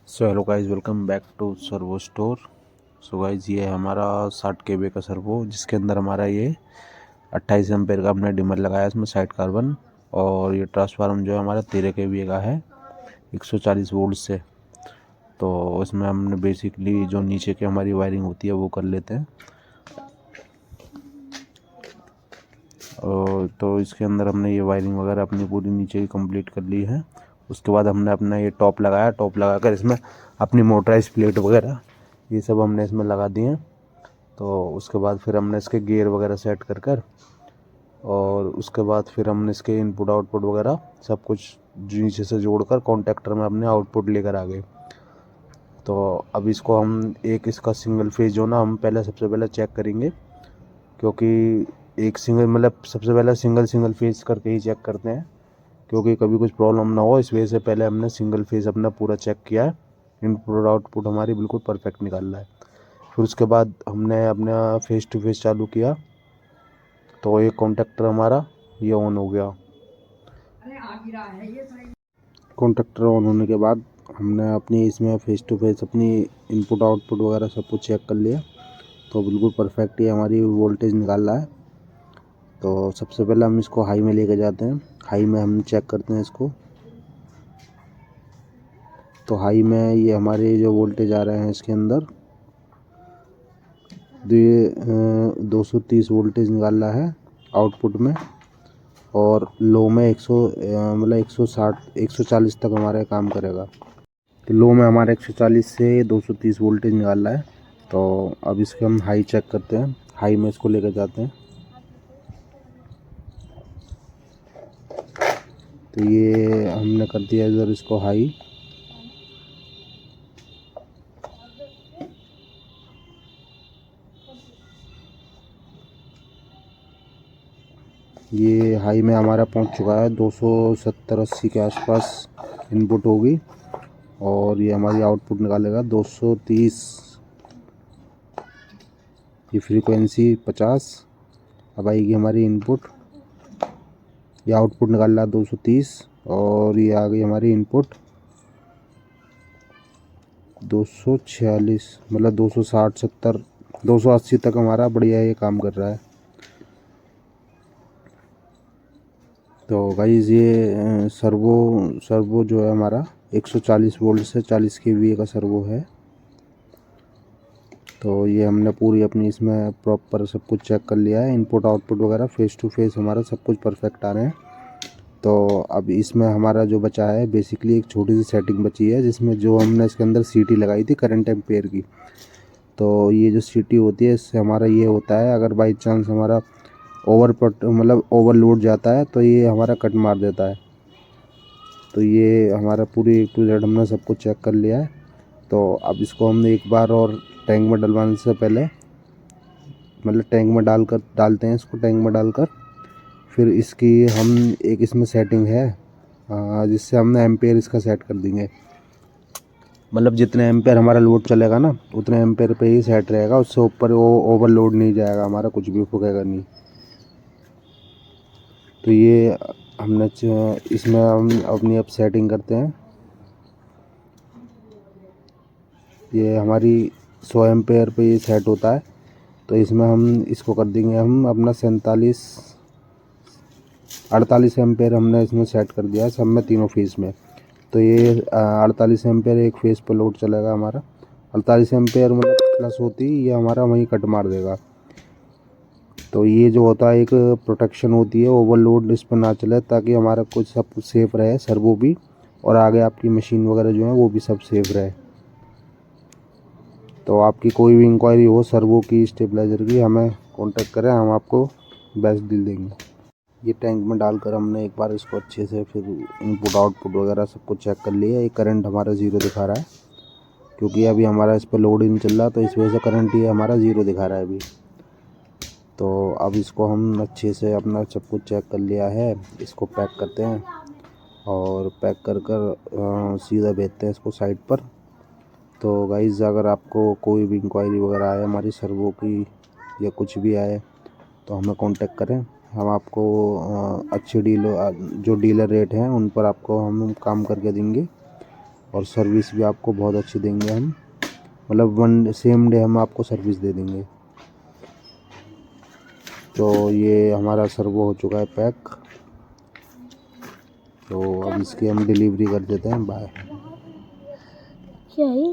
So hello guys, welcome back to Servo Store. So guys, ये है हमारा 60 केबी का सर्वो, जिसके अंदर हमारा ये 28 एम्पेयर का हमने डिमर लगाया है इसमें साइड कार्बन। और ये ट्रांसफार्मर जो है हमारा 13 केबी का है 140 वोल्ट से। तो इसमें हमने बेसिकली जो नीचे की हमारी वायरिंग होती है वो कर लेते हैं। और तो इसके अंदर हमने ये वायरिंग वगैरह अपनी पूरी नीचे की कंप्लीट कर ली है। उसके बाद हमने अपना ये टॉप लगाया, टॉप लगाकर इसमें अपनी मोटराइज प्लेट वगैरह ये सब हमने इसमें लगा दिए हैं। तो उसके बाद फिर हमने इसके गियर वगैरह सेट कर कर और उसके बाद फिर हमने इसके इनपुट आउटपुट वगैरह सब कुछ नीचे से जोड़कर कॉन्टेक्टर में अपने आउटपुट लेकर आ गए। तो अब इसको हम एक इसका सिंगल फेज जो ना हम पहले सबसे पहले चेक करेंगे, क्योंकि एक सिंगल मतलब सबसे पहले सिंगल फेज करके ही चेक करते हैं, क्योंकि कभी कुछ प्रॉब्लम ना हो। इस वजह से पहले हमने सिंगल फेज अपना पूरा चेक किया है। इनपुट आउटपुट हमारी बिल्कुल परफेक्ट निकाल रहा है। फिर उसके बाद हमने अपना फेस टू फेस चालू किया, तो ये कॉन्टेक्टर हमारा ये ऑन हो गया। कॉन्टेक्टर ऑन होने के बाद हमने अपनी इसमें फेस टू फेस अपनी इनपुट आउटपुट वगैरह सब कुछ चेक कर लिया। तो बिल्कुल परफेक्ट ही हमारी वोल्टेज निकाल रहा है। तो सबसे पहले हम इसको हाई में लेके जाते हैं। हाई में हम चेक करते हैं इसको। तो हाई में ये हमारे जो वोल्टेज आ रहे हैं इसके अंदर ये 230 वोल्टेज निकाल रहा है आउटपुट में। और लो में 160 140 तक हमारा काम करेगा। तो लो में हमारा 140 से 230 वोल्टेज निकाल रहा है। तो अब इसके हम हाई चेक करते हैं। हाई में इसको लेकर जाते हैं। तो ये हमने कर दिया इधर इसको हाई। ये हाई में हमारा पहुंच चुका है 270-80 के आसपास इनपुट होगी। और ये हमारी आउटपुट निकालेगा 230। ये फ्रीक्वेंसी 50। अब आएगी हमारी इनपुट। ये आउटपुट निकाल रहा है 230 और ये आ गई हमारी इनपुट 246, मतलब 260 70 280 तक हमारा बढ़िया ये काम कर रहा है। तो गाइस ये सर्वो जो है हमारा 140 वोल्ट से 40 केवीए का सर्वो है। तो ये हमने पूरी अपनी इसमें प्रॉपर सब कुछ चेक कर लिया है। इनपुट आउटपुट वगैरह फेस टू फेस हमारा सब कुछ परफेक्ट आ रहे हैं। तो अब इसमें हमारा जो बचा है बेसिकली एक छोटी सी सेटिंग बची है, जिसमें जो हमने इसके अंदर सीटी लगाई थी करंट एम्पेयर की। तो ये जो सीटी होती है इससे हमारा ये होता है, अगर बाई चांस हमारा मतलब ओवरलोड जाता है तो ये हमारा कट मार देता है। तो ये हमारा पूरी A to Z हमने सब कुछ चेक कर लिया है। तो अब इसको हमने एक बार और टैंक में डलवाने से पहले मतलब टैंक में डालते हैं इसको। टैंक में डालकर फिर इसकी हम एक इसमें सेटिंग है जिससे हमने एम्पेयर इसका सेट कर देंगे। मतलब जितने एम्पेयर हमारा लोड चलेगा ना उतने एम्पेयर पे ही सेट रहेगा। उससे ऊपर वो ओवरलोड नहीं जाएगा, हमारा कुछ भी फूकेगा नहीं। तो ये हमने इसमें हम अपनी अब सेटिंग करते हैं। ये हमारी 100 एम्पेयर पे ये सेट होता है। तो इसमें हम इसको कर देंगे हम अपना 48 एम्पेयर हमने इसमें सेट कर दिया है सब में, तीनों फेस में। तो ये 48 एम्पेयर एक फेस पर लोड चलेगा हमारा। 48 एम्पेयर मतलब प्लस होती ये हमारा वहीं कट मार देगा। तो ये जो होता है एक प्रोटेक्शन होती है, ओवरलोड इस पर ना चले, ताकि हमारा कुछ सब सेफ रहे, सर्वो भी और आगे आपकी मशीन वगैरह जो है वो भी सब सेफ रहे। तो आपकी कोई भी इंक्वायरी हो सर्वो की, स्टेबलाइज़र की, हमें कांटेक्ट करें, हम आपको बेस्ट डील देंगे। ये टैंक में डालकर हमने एक बार इसको अच्छे से फिर इनपुट आउटपुट वगैरह सब कुछ चेक कर लिया। ये करंट हमारा 0 दिखा रहा है, क्योंकि अभी हमारा इस पर लोड ही नहीं चल रहा, तो इस वजह से करंट ये हमारा 0 दिखा रहा है अभी। तो अब इसको हम अच्छे से अपना सब कुछ चेक कर लिया है। इसको पैक करते हैं और पैक कर सीधा भेजते हैं इसको साइट पर। तो गाइज़ अगर आपको कोई भी इंक्वायरी वगैरह आए हमारी सर्वो की या कुछ भी आए तो हमें कांटेक्ट करें। हम आपको अच्छे जो डीलर रेट हैं उन पर आपको हम काम करके देंगे। और सर्विस भी आपको बहुत अच्छी देंगे हम, मतलब वन सेम डे हम आपको सर्विस दे देंगे। तो ये हमारा सर्वो हो चुका है पैक, तो अब इसकी हम डिलीवरी कर देते हैं। बाय। क्या है?